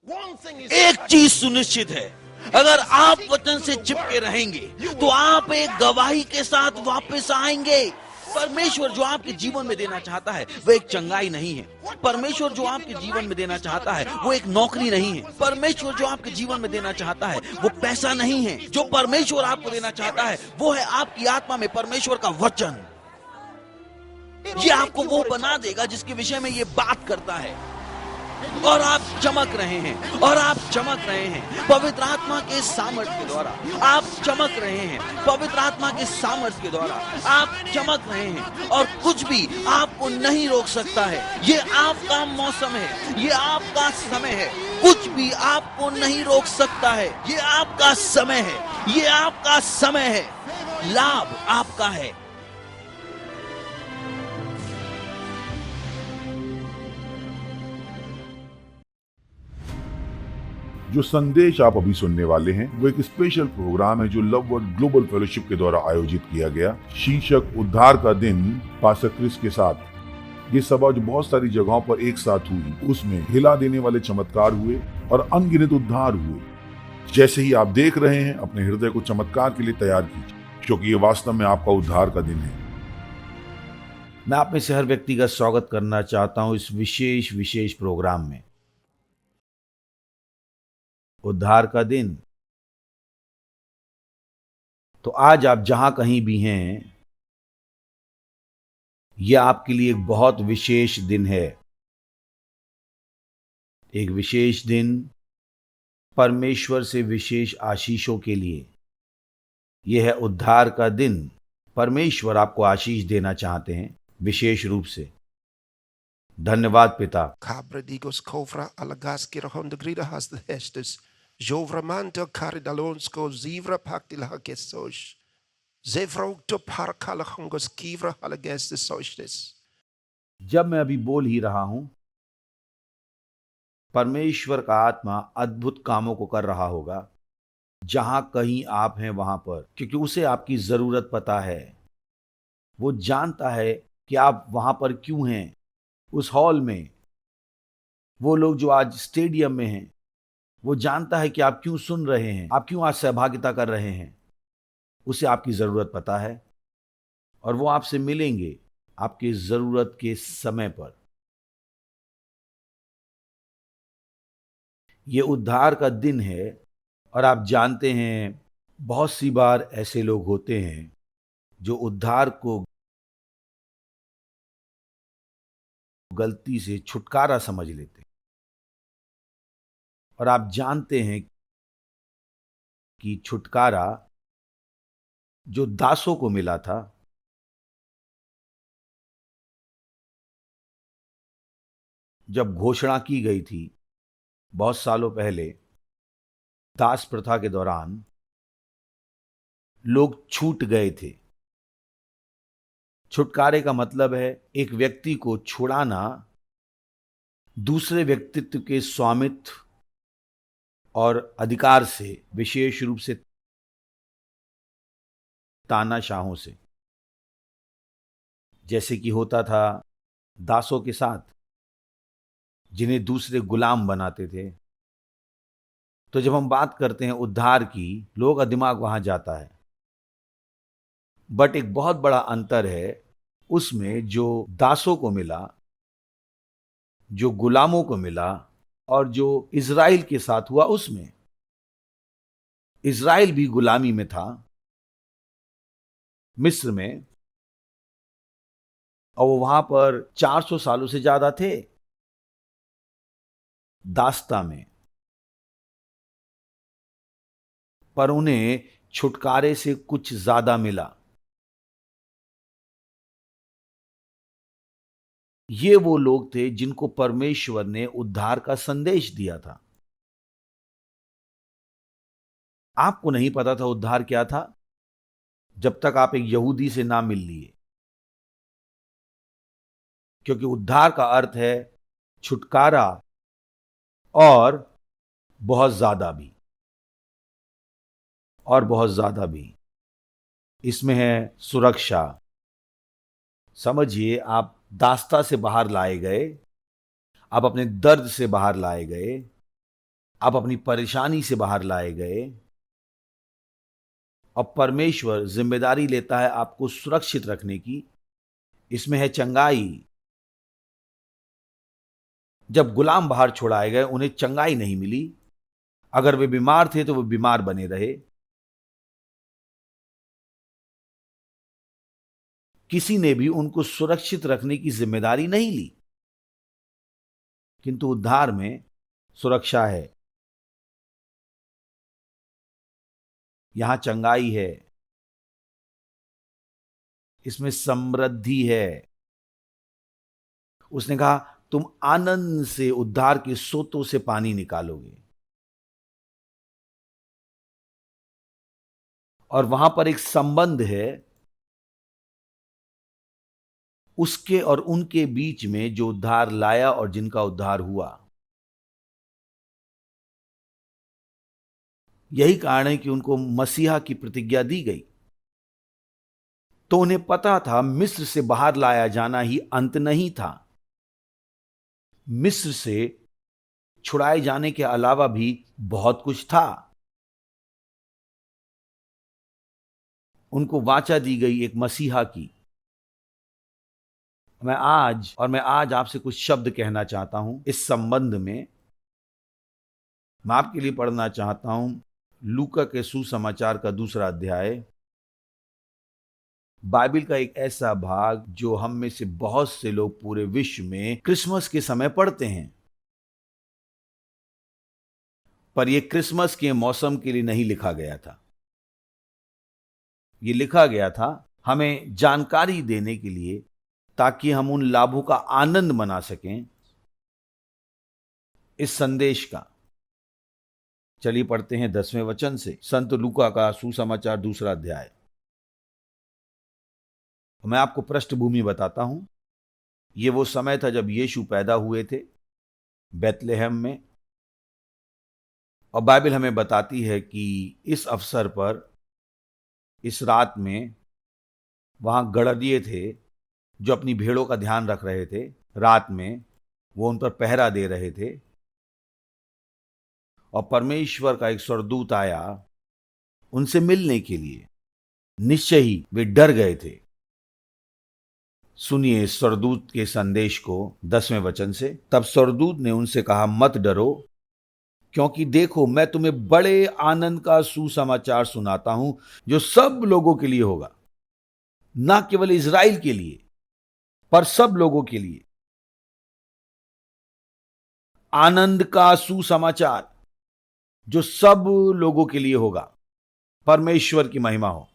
एक चीज सुनिश्चित है, अगर आप वचन से चिपके रहेंगे तो आप एक गवाही के साथ वापस आएंगे। परमेश्वर जो आपके जीवन में देना चाहता है वो एक चंगाई नहीं है। परमेश्वर जो आपके जीवन में देना चाहता है वो एक नौकरी नहीं है। परमेश्वर जो आपके जीवन में देना चाहता है वो पैसा नहीं है। जो परमेश्वर आपको देना चाहता है वो है आपकी आत्मा में परमेश्वर का वचन। ये आपको वो बना देगा जिसके विषय में ये बात करता है। और आप चमक रहे हैं, और आप चमक रहे हैं पवित्र आत्मा के सामर्थ्य के द्वारा। आप चमक रहे हैं पवित्र आत्मा के सामर्थ्य के द्वारा। आप चमक रहे हैं और कुछ भी आपको नहीं रोक सकता है। ये आपका मौसम है, ये आपका समय है। कुछ भी आपको नहीं रोक सकता है। ये आपका समय है, ये आपका समय है। लाभ आपका है। जो संदेश आप अभी सुनने वाले हैं वो एक स्पेशल प्रोग्राम है जो लव वर्ड ग्लोबल फेलोशिप के द्वारा आयोजित किया गया। शीर्षक उद्धार का दिन पास्टर क्रिस के साथ। ये सभा जो बहुत सारी जगहों पर एक साथ हुई, उसमें हिला देने वाले चमत्कार हुए और अनगिनत उद्धार हुए। जैसे ही आप देख रहे हैं, अपने हृदय को चमत्कार के लिए तैयार कीजिए, क्योंकि ये वास्तव में आपका उद्धार का दिन है। मैं आप में से हर व्यक्ति का स्वागत करना चाहता हूं इस विशेष प्रोग्राम में। उद्धार का दिन। तो आज आप जहां कहीं भी हैं, यह आपके लिए एक बहुत विशेष दिन है। एक विशेष दिन परमेश्वर से विशेष आशीषों के लिए। यह है उद्धार का दिन। परमेश्वर आपको आशीष देना चाहते हैं विशेष रूप से। धन्यवाद पिता। Cabradigos covra alagas kirahon de grida has the hestes. Jovramanto caridalonsko zivra pactilahagesos. Zevrokto parkalahongos kivra halages de soistes. जब मैं अभी बोल ही रहा हूं, परमेश्वर का आत्मा अद्भुत कामों को कर रहा होगा जहां कहीं आप हैं वहां पर, क्योंकि उसे आपकी जरूरत पता है। वो जानता है कि आप वहां पर क्यों हैं। उस हॉल में वो लोग जो आज स्टेडियम में हैं, वो जानता है कि आप क्यों सुन रहे हैं, आप क्यों आज सहभागिता कर रहे हैं। उसे आपकी जरूरत पता है और वो आपसे मिलेंगे आपकी जरूरत के समय पर। ये उद्धार का दिन है और आप जानते हैं बहुत सी बार ऐसे लोग होते हैं जो उद्धार को गलती से छुटकारा समझ लेते हैं। और आप जानते हैं कि छुटकारा जो दासों को मिला था, जब घोषणा की गई थी बहुत सालों पहले, दास प्रथा के दौरान लोग छूट गए थे। छुटकारे का मतलब है एक व्यक्ति को छुड़ाना दूसरे व्यक्तित्व के स्वामित्व और अधिकार से, विशेष रूप से तानाशाहों से। जैसे कि होता था दासों के साथ, जिन्हें दूसरे गुलाम बनाते थे। तो जब हम बात करते हैं उद्धार की, लोगों का दिमाग वहां जाता है। बट एक बहुत बड़ा अंतर है उसमें जो दासों को मिला, जो गुलामों को मिला, और जो इज़राइल के साथ हुआ उसमें। इज़राइल भी गुलामी में था मिस्र में, और वो वहां पर 400 सालों से ज्यादा थे दास्ता में। पर उन्हें छुटकारे से कुछ ज्यादा मिला। ये वो लोग थे जिनको परमेश्वर ने उद्धार का संदेश दिया था। आपको नहीं पता था उद्धार क्या था जब तक आप एक यहूदी से ना मिल लिए, क्योंकि उद्धार का अर्थ है छुटकारा और बहुत ज्यादा भी, और बहुत ज्यादा भी। इसमें है सुरक्षा। समझिए, आप दास्ता से बाहर लाए गए, आप अपने दर्द से बाहर लाए गए, आप अपनी परेशानी से बाहर लाए गए और परमेश्वर जिम्मेदारी लेता है आपको सुरक्षित रखने की। इसमें है चंगाई। जब गुलाम बाहर छुड़ाए गए उन्हें चंगाई नहीं मिली। अगर वे बीमार थे तो वे बीमार बने रहे। किसी ने भी उनको सुरक्षित रखने की जिम्मेदारी नहीं ली। किंतु उद्धार में सुरक्षा है, यहां चंगाई है, इसमें समृद्धि है। उसने कहा तुम आनंद से उद्धार के सोतों से पानी निकालोगे। और वहां पर एक संबंध है उसके और उनके बीच में जो उद्धार लाया और जिनका उद्धार हुआ। यही कारण है कि उनको मसीहा की प्रतिज्ञा दी गई। तो उन्हें पता था मिस्र से बाहर लाया जाना ही अंत नहीं था। मिस्र से छुड़ाए जाने के अलावा भी बहुत कुछ था। उनको वाचा दी गई एक मसीहा की। मैं आज आपसे कुछ शब्द कहना चाहता हूं इस संबंध में। मैं आपके लिए पढ़ना चाहता हूं लूका के सुसमाचार का 2 अध्याय, बाइबल का एक ऐसा भाग जो हम में से बहुत से लोग पूरे विश्व में क्रिसमस के समय पढ़ते हैं। पर यह क्रिसमस के मौसम के लिए नहीं लिखा गया था। यह लिखा गया था हमें जानकारी देने के लिए, ताकि हम उन लाभों का आनंद मना सकें इस संदेश का। चलिए पढ़ते हैं 10वें वचन से, संत लूका का सुसमाचार 2 अध्याय। मैं आपको पृष्ठभूमि बताता हूं। यह वो समय था जब यीशु पैदा हुए थे बेथलेहम में। और बाइबल हमें बताती है कि इस अवसर पर, इस रात में वहां गड़रिये थे जो अपनी भेड़ों का ध्यान रख रहे थे। रात में वो उन पर पहरा दे रहे थे और परमेश्वर का एक स्वर्गदूत आया उनसे मिलने के लिए। निश्चय ही वे डर गए थे। सुनिए स्वर्गदूत के संदेश को 10वें वचन से। तब स्वर्गदूत ने उनसे कहा, मत डरो, क्योंकि देखो मैं तुम्हें बड़े आनंद का सुसमाचार सुनाता हूं जो सब लोगों के लिए होगा। ना केवल इज़राइल के लिए पर सब लोगों के लिए। आनंद का सुसमाचार जो सब लोगों के लिए होगा। परमेश्वर की महिमा हो।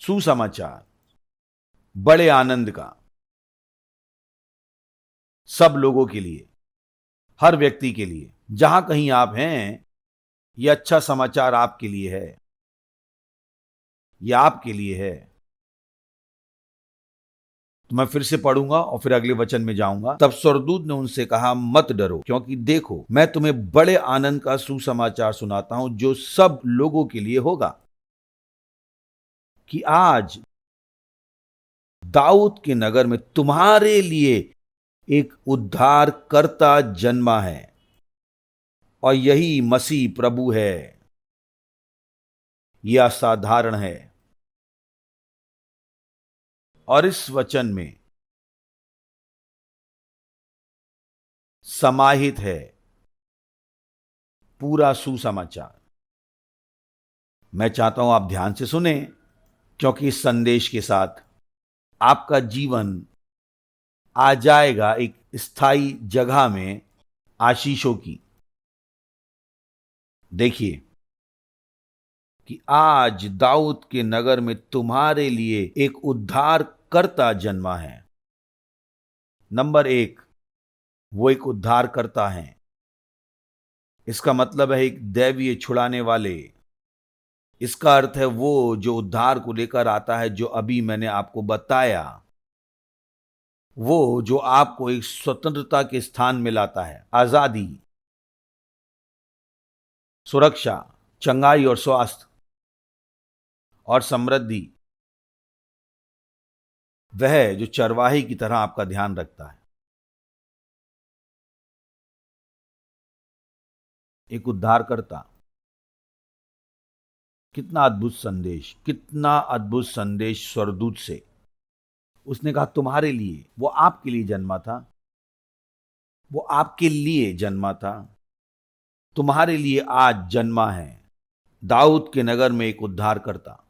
सुसमाचार बड़े आनंद का, सब लोगों के लिए, हर व्यक्ति के लिए। जहां कहीं आप हैं, यह अच्छा समाचार आपके लिए है। यह आपके लिए है। तो मैं फिर से पढ़ूंगा और फिर अगले वचन में जाऊंगा। तब स्वर्गदूत ने उनसे कहा, मत डरो, क्योंकि देखो मैं तुम्हें बड़े आनंद का सुसमाचार सुनाता हूं जो सब लोगों के लिए होगा, कि आज दाऊद के नगर में तुम्हारे लिए एक उद्धारकर्ता जन्मा है, और यही मसीह प्रभु है। यह असाधारण है। और इस वचन में समाहित है पूरा सुसमाचार। मैं चाहता हूं आप ध्यान से सुने, क्योंकि इस संदेश के साथ आपका जीवन आ जाएगा एक स्थायी जगह में आशीषों की। देखिए कि आज दाऊद के नगर में तुम्हारे लिए एक उद्धारकर्ता जन्मा है। नंबर 1, वो एक उद्धारकर्ता है। इसका मतलब है एक दैवीय छुड़ाने वाले। इसका अर्थ है वो जो उद्धार को लेकर आता है, जो अभी मैंने आपको बताया। वो जो आपको एक स्वतंत्रता के स्थान में लाता है, आजादी, सुरक्षा, चंगाई और स्वास्थ्य और समृद्धि। वह जो चरवाहे की तरह आपका ध्यान रखता है। एक उद्धारकर्ता। कितना अद्भुत संदेश, कितना अद्भुत संदेश स्वर्गदूत से। उसने कहा तुम्हारे लिए, वो आपके लिए जन्मा था, वो आपके लिए जन्मा था, तुम्हारे लिए आज जन्मा है दाऊद के नगर में एक उद्धारकर्ता।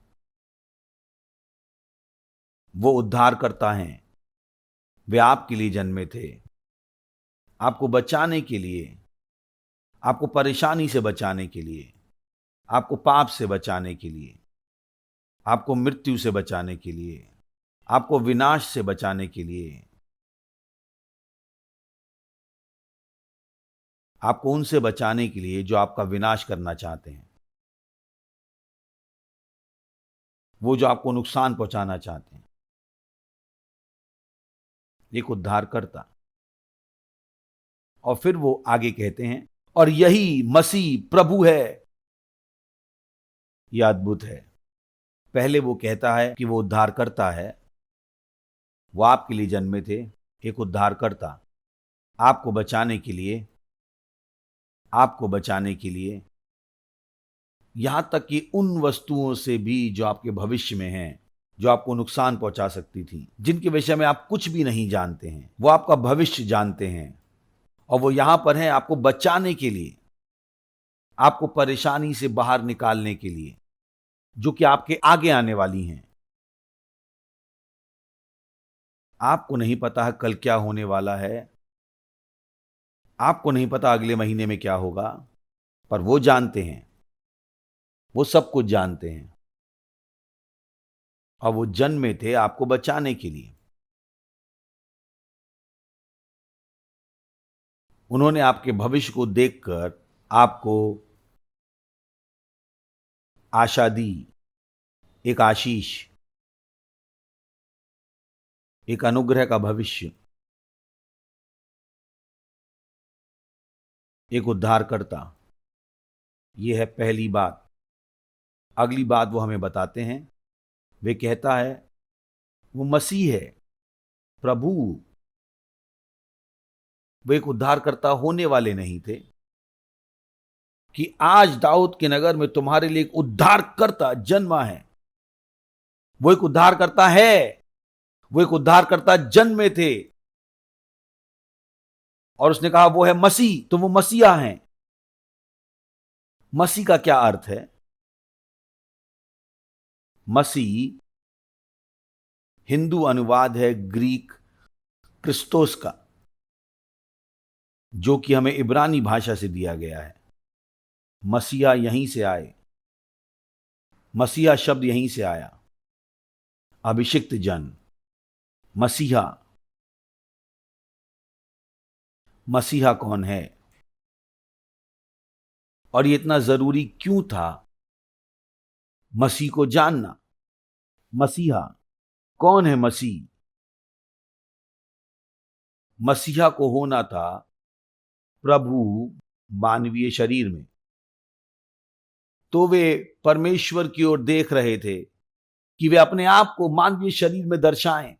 वो उद्धारकर्ता हैं, वे आपके लिए जन्मे थे, आपको बचाने के लिए, आपको परेशानी से बचाने के लिए, आपको पाप से बचाने के लिए, आपको मृत्यु से बचाने के लिए, आपको विनाश से बचाने के लिए, आपको उनसे बचाने के लिए जो आपका विनाश करना चाहते हैं, वो जो आपको नुकसान पहुंचाना चाहते हैं। एक उद्धारकर्ता। और फिर वो आगे कहते हैं और यही मसीह प्रभु है। यह अद्भुत है। पहले वो कहता है कि वो उद्धारकर्ता है, वो आपके लिए जन्मे थे, एक उद्धारकर्ता, आपको बचाने के लिए, आपको बचाने के लिए, यहां तक कि उन वस्तुओं से भी जो आपके भविष्य में हैं, जो आपको नुकसान पहुंचा सकती थी, जिनके विषय में आप कुछ भी नहीं जानते हैं, वो आपका भविष्य जानते हैं और वो यहां पर हैं आपको बचाने के लिए, आपको परेशानी से बाहर निकालने के लिए, जो कि आपके आगे आने वाली हैं। आपको नहीं पता है कल क्या होने वाला है, आपको नहीं पता अगले महीने में क्या होगा, पर वो जानते हैं, वो सब कुछ जानते हैं और वो जन्मे थे आपको बचाने के लिए। उन्होंने आपके भविष्य को देखकर आपको आशा दी, एक आशीष, एक अनुग्रह का भविष्य, एक उद्धारकर्ता। यह है पहली बात। अगली बात वो हमें बताते हैं, वे कहता है वो मसीह है, प्रभु। वो एक उद्धारकर्ता होने वाले नहीं थे कि आज दाऊद के नगर में तुम्हारे लिए एक उद्धारकर्ता जन्मा है। वो एक उद्धारकर्ता है, वो एक उद्धारकर्ता जन्मे थे और उसने कहा वो है मसीह, तो वो मसीहा हैं। मसीह का क्या अर्थ है? मसीह हिंदू अनुवाद है ग्रीक क्रिस्तोस का, जो कि हमें इब्रानी भाषा से दिया गया है। मसीहा यहीं से आए, मसीहा शब्द यहीं से आया, अभिषिक्त जन, मसीहा। मसीहा कौन है और ये इतना जरूरी क्यों था मसीह को जानना? मसीहा कौन है? मसीह, मसीहा को होना था प्रभु मानवीय शरीर में। तो वे परमेश्वर की ओर देख रहे थे कि वे अपने आप को मानवीय शरीर में दर्शाएं।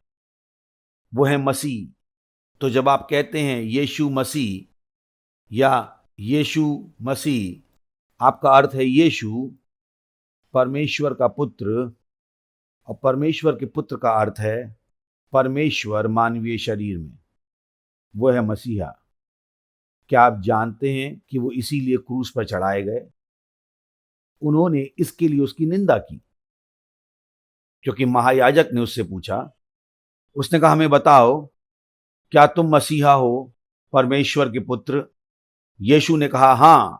वो है मसीह। तो जब आप कहते हैं यीशु मसीह या यीशु मसीह, आपका अर्थ है यीशु परमेश्वर का पुत्र, और परमेश्वर के पुत्र का अर्थ है परमेश्वर मानवीय शरीर में। वो है मसीहा। क्या आप जानते हैं कि वो इसीलिए क्रूस पर चढ़ाए गए? उन्होंने इसके लिए उसकी निंदा की, क्योंकि महायाजक ने उससे पूछा, उसने कहा हमें बताओ क्या तुम मसीहा हो, परमेश्वर के पुत्र? यीशु ने कहा हां,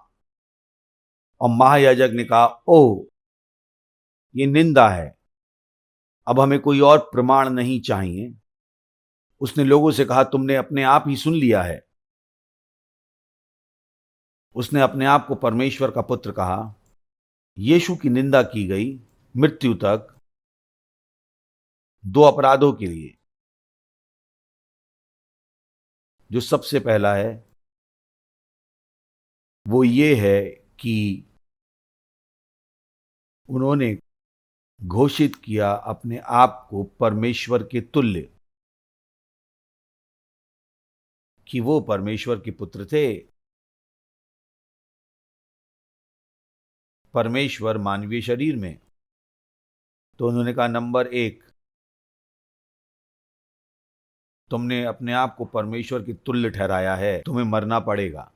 और महायाजक ने कहा ओ, ये निंदा है, अब हमें कोई और प्रमाण नहीं चाहिए। उसने लोगों से कहा तुमने अपने आप ही सुन लिया है। उसने अपने आप को परमेश्वर का पुत्र कहा। यीशु की निंदा की गई मृत्यु तक, दो अपराधों के लिए। जो सबसे पहला है वो ये है कि उन्होंने घोषित किया अपने आप को परमेश्वर के तुल्य, कि वो परमेश्वर के पुत्र थे। परमेश्वर मानवीय शरीर में। तो उन्होंने कहा, नंबर 1, तुमने अपने आप को परमेश्वर की तुल्य ठहराया है, तुम्हें मरना पड़ेगा।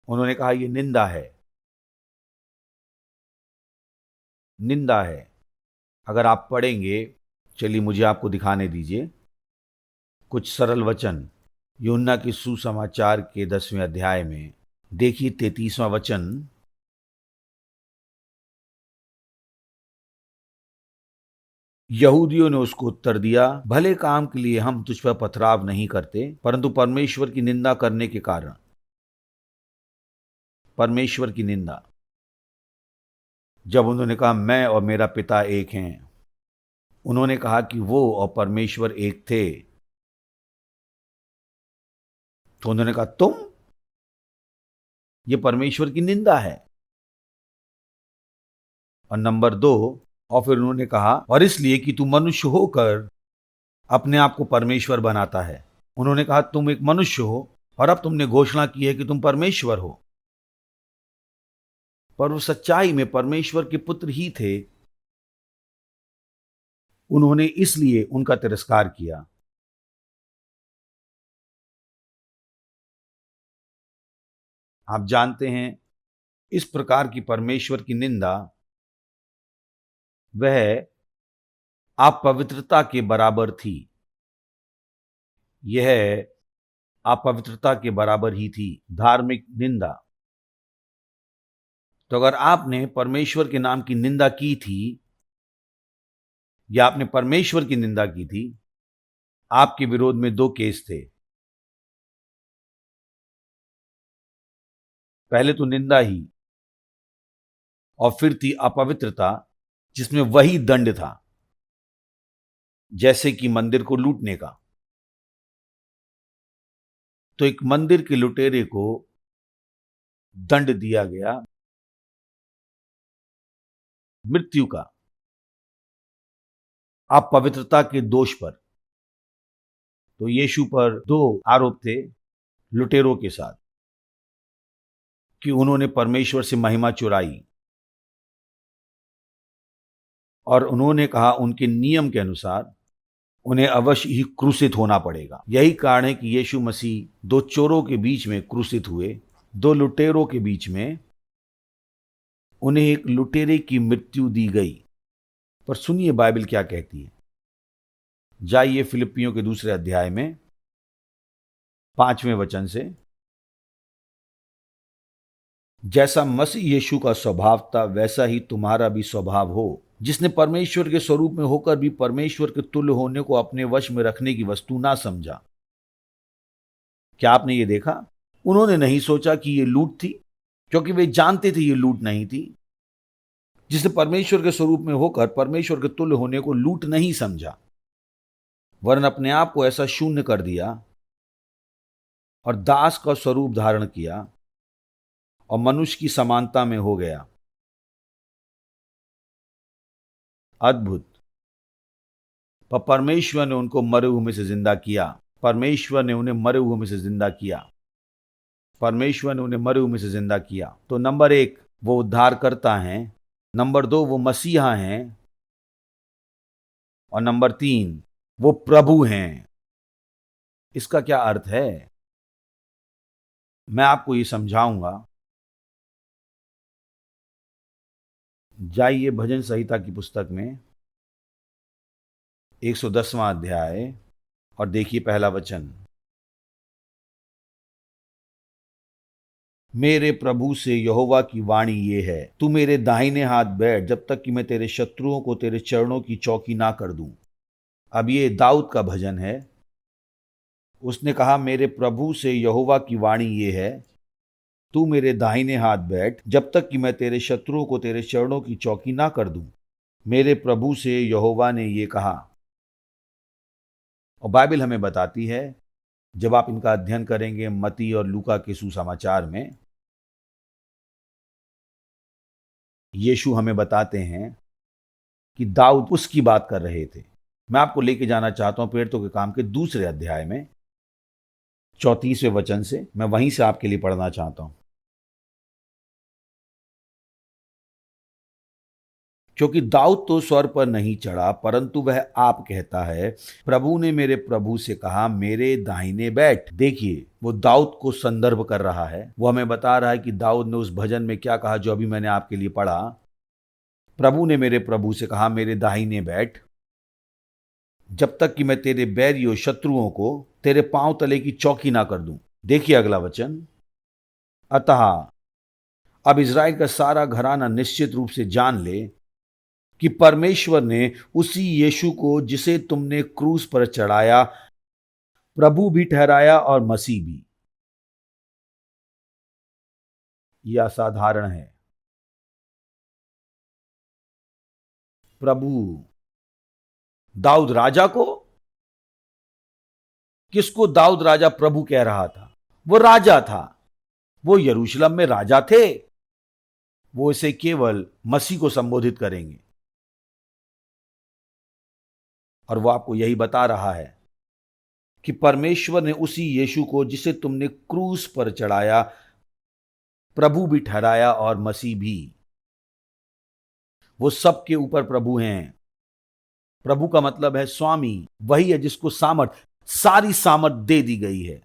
उन्होंने कहा, यह निंदा है, निंदा है। अगर आप पढ़ेंगे, चलिए मुझे आपको दिखाने दीजिए कुछ सरल वचन यूहन्ना के सुसमाचार के 10वें अध्याय में। देखिए 33वां वचन। यहूदियों ने उसको उत्तर दिया, भले काम के लिए हम तुझ पर पथराव नहीं करते, परंतु परमेश्वर की निंदा करने के कारण। परमेश्वर की निंदा। जब उन्होंने कहा मैं और मेरा पिता एक हैं, उन्होंने कहा कि वो और परमेश्वर एक थे। तो उन्होंने कहा तुम, ये परमेश्वर की निंदा है। और नंबर 2, और फिर उन्होंने कहा, और इसलिए कि तू मनुष्य होकर अपने आप को परमेश्वर बनाता है। उन्होंने कहा तुम एक मनुष्य हो और अब तुमने घोषणा की है कि तुम परमेश्वर हो। पर वो सच्चाई में परमेश्वर के पुत्र ही थे। उन्होंने इसलिए उनका तिरस्कार किया। आप जानते हैं, इस प्रकार की परमेश्वर की निंदा वह अपवित्रता के बराबर थी। यह अपवित्रता के बराबर ही थी, धार्मिक निंदा। तो अगर आपने परमेश्वर के नाम की निंदा की थी या आपने परमेश्वर की निंदा की थी, आपके विरोध में 2 केस थे। पहले तो निंदा ही, और फिर थी अपवित्रता, जिसमें वही दंड था जैसे कि मंदिर को लूटने का। तो एक मंदिर के लुटेरे को दंड दिया गया, मृत्यु का, अपवित्रता के दोष पर। तो यीशु पर 2 आरोप थे लुटेरों के साथ कि उन्होंने परमेश्वर से महिमा चुराई, और उन्होंने कहा उनके नियम के अनुसार उन्हें अवश्य ही क्रूसित होना पड़ेगा। यही कारण है कि यीशु मसीह 2 चोरों के बीच में क्रूसित हुए, 2 लुटेरों के बीच में उन्हें एक लुटेरे की मृत्यु दी गई। पर सुनिए बाइबल क्या कहती है। जाइए फिलिपियों के 2 अध्याय में 5वें वचन से। जैसा मसीह यीशु का स्वभाव था, वैसा ही तुम्हारा भी स्वभाव हो, जिसने परमेश्वर के स्वरूप में होकर भी परमेश्वर के तुल्य होने को अपने वश में रखने की वस्तु ना समझा। क्या आपने ये देखा? उन्होंने नहीं सोचा कि ये लूट थी, क्योंकि वे जानते थे ये लूट नहीं थी। जिसने परमेश्वर के स्वरूप में होकर परमेश्वर के तुल्य होने को लूट नहीं समझा, वरन अपने आप को ऐसा शून्य कर दिया और दास का स्वरूप धारण किया और मनुष्य की समानता में हो गया। अद्भुत। पर परमेश्वर ने उनको मरे हुए में से जिंदा किया। परमेश्वर ने उन्हें मरे हुए में से जिंदा किया। परमेश्वर ने उन्हें मरे हुए में से जिंदा किया। तो नंबर 1, वो उद्धार करता है। नंबर 2, वो मसीहा हैं। और नंबर 3, वो प्रभु हैं। इसका क्या अर्थ है? मैं आपको ये समझाऊंगा। जाइए भजन संहिता की पुस्तक में 110वां अध्याय और देखिए पहला वचन। मेरे प्रभु से यहोवा की वाणी ये है, तू मेरे दाहिने हाथ बैठ जब तक कि मैं तेरे शत्रुओं को तेरे चरणों की चौकी ना कर दूं। अब ये दाऊद का भजन है। उसने कहा, मेरे प्रभु से यहोवा की वाणी ये है, तू मेरे दाहिने हाथ बैठ जब तक कि मैं तेरे शत्रुओं को तेरे चरणों की चौकी ना कर दूं। मेरे प्रभु से यहोवा ने ये कहा। और बाइबल हमें बताती है, जब आप इनका अध्ययन करेंगे मत्ती और लूका के सुसमाचार में, यीशु हमें बताते हैं कि दाऊद उसकी बात कर रहे थे। मैं आपको लेके जाना चाहता हूं प्रेरितों के काम के 2 अध्याय में 34वें वचन से। मैं वहीं से आपके लिए पढ़ना चाहता हूं। क्योंकि दाऊद तो स्वर्ग पर नहीं चढ़ा, परंतु वह आप कहता है, प्रभु ने मेरे प्रभु से कहा, मेरे दाहिने बैठ। देखिए, वो दाऊद को संदर्भ कर रहा है। वो हमें बता रहा है कि दाऊद ने उस भजन में क्या कहा जो अभी मैंने आपके लिए पढ़ा। प्रभु ने मेरे प्रभु से कहा, मेरे दाहिने बैठ, जब तक कि मैं तेरे बैरियों शत्रुओं को तेरे पांव तले की चौकी ना कर दूं। देखिए अगला वचन, अतः अब इज़राइल का सारा घराना निश्चित रूप से जान ले कि परमेश्वर ने उसी यीशु को, जिसे तुमने क्रूस पर चढ़ाया, प्रभु भी ठहराया और मसीह भी। यह असाधारण है। प्रभु दाऊद राजा को, किसको दाऊद राजा प्रभु कह रहा था? वो राजा था, वो यरूशलेम में राजा थे। वो इसे केवल मसीह को संबोधित करेंगे और वो आपको यही बता रहा है कि परमेश्वर ने उसी यीशु को, जिसे तुमने क्रूस पर चढ़ाया, प्रभु भी ठहराया और मसीह भी। वो सबके ऊपर प्रभु हैं। प्रभु का मतलब है स्वामी, वही है जिसको सामर्थ, सारी सामर्थ दे दी गई है।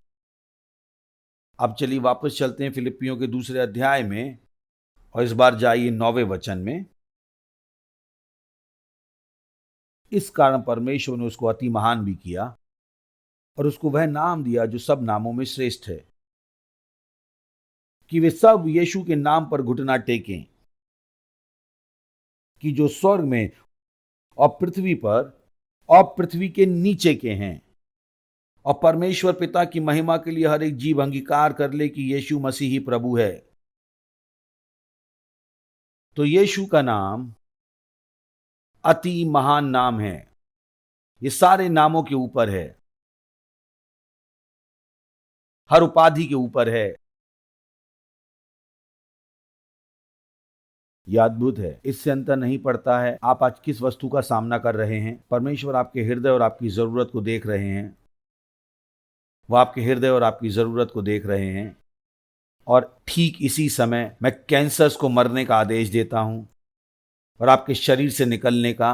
अब चलिए वापस चलते हैं फिलिप्पियों के दूसरे अध्याय में और इस बार जाइए 9वें वचन में। इस कारण परमेश्वर ने उसको अति महान भी किया और उसको वह नाम दिया जो सब नामों में श्रेष्ठ है, कि वे सब यीशु के नाम पर घुटना टेकें, कि जो स्वर्ग में और पृथ्वी पर और पृथ्वी के नीचे के हैं, और परमेश्वर पिता की महिमा के लिए हर एक जीव अंगीकार कर ले कि यीशु मसीह ही प्रभु है। तो यीशु का नाम अति महान नाम है। ये सारे नामों के ऊपर है, हर उपाधि के ऊपर है। यह अद्भुत है। इससे अंतर नहीं पड़ता है आप आज किस वस्तु का सामना कर रहे हैं। परमेश्वर आपके हृदय और आपकी जरूरत को देख रहे हैं। वह आपके हृदय और आपकी जरूरत को देख रहे हैं। और ठीक इसी समय मैं कैंसर्स को मरने का आदेश देता हूं और आपके शरीर से निकलने का।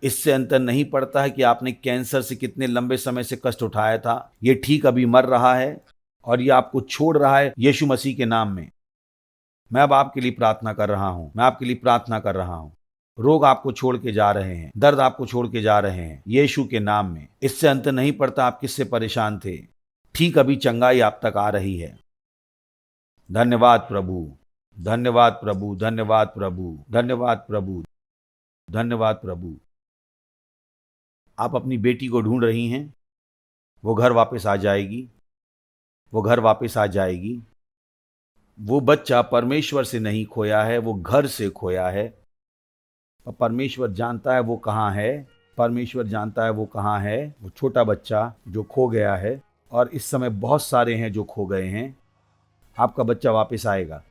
इससे अंतर नहीं पड़ता है कि आपने कैंसर से कितने लंबे समय से कष्ट उठाया था। ये ठीक अभी मर रहा है और ये आपको छोड़ रहा है यीशु मसीह के नाम में। मैं अब आपके लिए प्रार्थना कर रहा हूं। मैं आपके लिए प्रार्थना कर रहा हूं। रोग आपको छोड़ के जा रहे हैं, दर्द आपको छोड़ के जा रहे हैं यीशु के नाम में। इससे अंतर नहीं पड़ता आप किससे परेशान थे, ठीक अभी चंगाई आप तक आ रही है। धन्यवाद प्रभु, धन्यवाद प्रभु, धन्यवाद प्रभु, धन्यवाद प्रभु, धन्यवाद प्रभु। आप अपनी बेटी को ढूंढ रही हैं, वो घर वापस आ जाएगी, वो घर वापस आ जाएगी। वो बच्चा परमेश्वर से नहीं खोया है, वो घर से खोया है। और परमेश्वर जानता है वो कहाँ है। परमेश्वर जानता है वो कहाँ है। वो छोटा बच्चा जो खो गया है, और इस समय बहुत सारे हैं जो खो गए हैं। आपका बच्चा वापस आएगा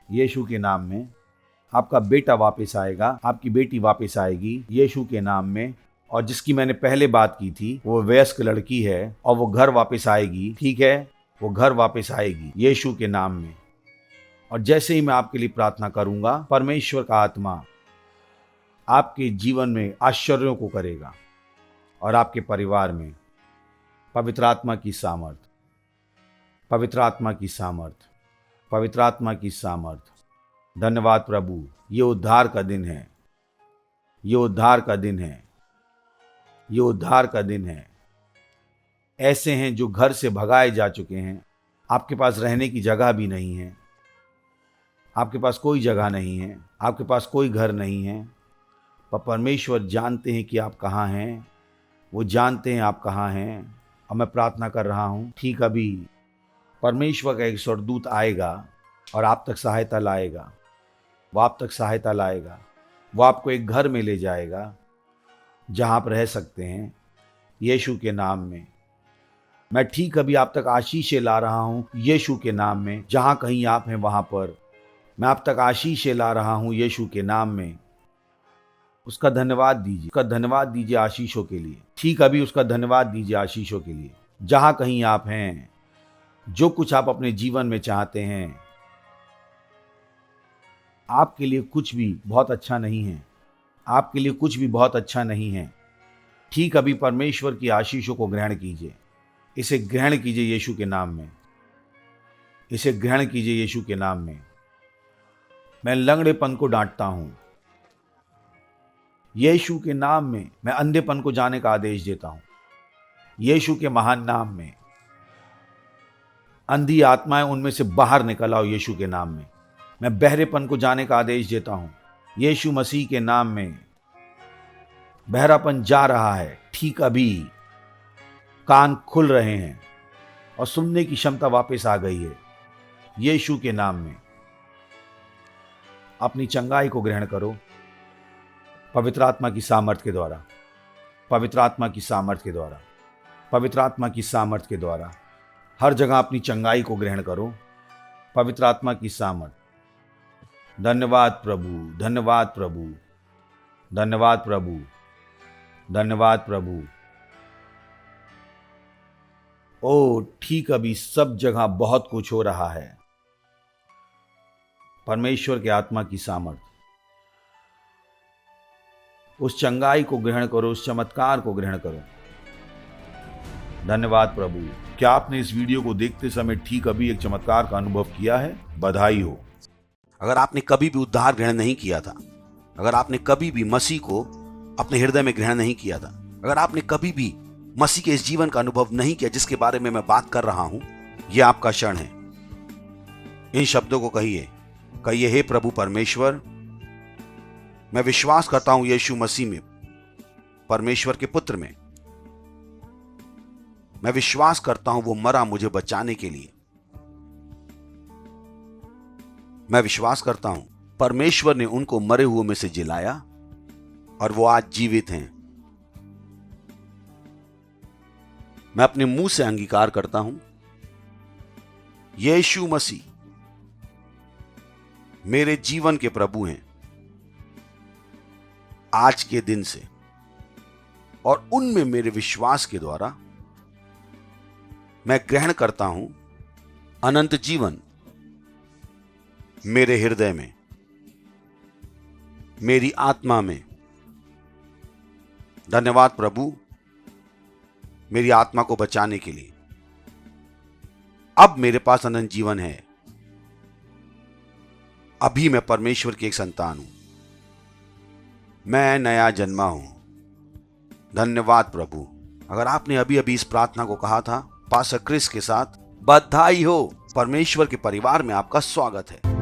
यीशु के नाम में। आपका बेटा वापस आएगा, आपकी बेटी वापस आएगी यीशु के नाम में। और जिसकी मैंने पहले बात की थी, वो वयस्क लड़की है और वो घर वापस आएगी। ठीक है, वो घर वापस आएगी यीशु के नाम में। और जैसे ही मैं आपके लिए प्रार्थना करूंगा, परमेश्वर का आत्मा आपके जीवन में आश्चर्यों को करेगा और आपके परिवार में पवित्र आत्मा की सामर्थ, पवित्र आत्मा की सामर्थ, पवित्र आत्मा की सामर्थ। धन्यवाद प्रभु। ये उद्धार का दिन है, ये उद्धार का दिन है, ये उद्धार का दिन है। ऐसे हैं जो घर से भगाए जा चुके हैं, आपके पास रहने की जगह भी नहीं है, आपके पास कोई जगह नहीं है, आपके पास कोई घर नहीं है। पर परमेश्वर जानते हैं कि आप कहाँ हैं, वो जानते हैं आप कहाँ हैं। और मैं प्रार्थना कर रहा हूँ, ठीक अभी परमेश्वर का एक स्वर्गदूत आएगा और आप तक सहायता लाएगा। वो आप तक सहायता लाएगा। वो आपको एक घर में ले जाएगा जहाँ आप रह सकते हैं यीशु के नाम में। मैं ठीक अभी आप तक आशीषें ला रहा हूँ यीशु के नाम में। जहाँ कहीं आप हैं वहाँ पर मैं आप तक आशीषें ला रहा हूँ यीशु के नाम में। उसका धन्यवाद दीजिए, उसका धन्यवाद दीजिए आशीषों के लिए। ठीक अभी उसका धन्यवाद दीजिए आशीषों के लिए। जहाँ कहीं आप हैं, जो कुछ आप अपने जीवन में चाहते हैं, आपके लिए कुछ भी बहुत अच्छा नहीं है, आपके लिए कुछ भी बहुत अच्छा नहीं है। ठीक अभी परमेश्वर की आशीषों को ग्रहण कीजिए, इसे ग्रहण कीजिए यीशु के नाम में, इसे ग्रहण कीजिए यीशु के नाम में। मैं लंगड़ेपन को डांटता हूं, यीशु के नाम में मैं अंधेपन को जाने का आदेश देता हूं। यीशु के महान नाम में अंधी आत्माएं उनमें से बाहर निकल आओ। यीशु के नाम में मैं बहरेपन को जाने का आदेश देता हूं। यीशु मसीह के नाम में बहरापन जा रहा है। ठीक अभी कान खुल रहे हैं और सुनने की क्षमता वापस आ गई है। यीशु के नाम में अपनी चंगाई को ग्रहण करो पवित्र आत्मा की सामर्थ के द्वारा, पवित्र आत्मा की सामर्थ के द्वारा, पवित्र आत्मा की सामर्थ के द्वारा। हर जगह अपनी चंगाई को ग्रहण करो पवित्र आत्मा की सामर्थ। धन्यवाद प्रभु, धन्यवाद प्रभु, धन्यवाद प्रभु, धन्यवाद प्रभु। ओ ठीक अभी सब जगह बहुत कुछ हो रहा है। परमेश्वर के आत्मा की सामर्थ, उस चंगाई को ग्रहण करो, उस चमत्कार को ग्रहण करो। धन्यवाद प्रभु। क्या आपने इस वीडियो को देखते समय ठीक अभी एक चमत्कार का अनुभव किया है? बधाई हो। अगर आपने कभी भी उद्धार ग्रहण नहीं किया था, अगर आपने कभी भी मसीह को अपने हृदय में ग्रहण नहीं किया था, अगर आपने कभी भी मसीह के इस जीवन का अनुभव नहीं किया जिसके बारे में मैं बात कर रहा हूं, यह आपका क्षण है। इन शब्दों को कहिए, कहिए, हे प्रभु परमेश्वर, मैं विश्वास करता हूं यीशु मसीह में, परमेश्वर के पुत्र में। मैं विश्वास करता हूं वो मरा मुझे बचाने के लिए। मैं विश्वास करता हूं परमेश्वर ने उनको मरे हुए में से जिलाया और वो आज जीवित हैं। मैं अपने मुंह से अंगीकार करता हूं यीशु मसीह मेरे जीवन के प्रभु हैं आज के दिन से, और उनमें मेरे विश्वास के द्वारा मैं ग्रहण करता हूं अनंत जीवन मेरे हृदय में, मेरी आत्मा में। धन्यवाद प्रभु मेरी आत्मा को बचाने के लिए। अब मेरे पास अनंत जीवन है। अभी मैं परमेश्वर की एक संतान हूं, मैं नया जन्मा हूं। धन्यवाद प्रभु। अगर आपने अभी अभी इस प्रार्थना को कहा था पास्टर क्रिस के साथ, बधाई हो। परमेश्वर के परिवार में आपका स्वागत है।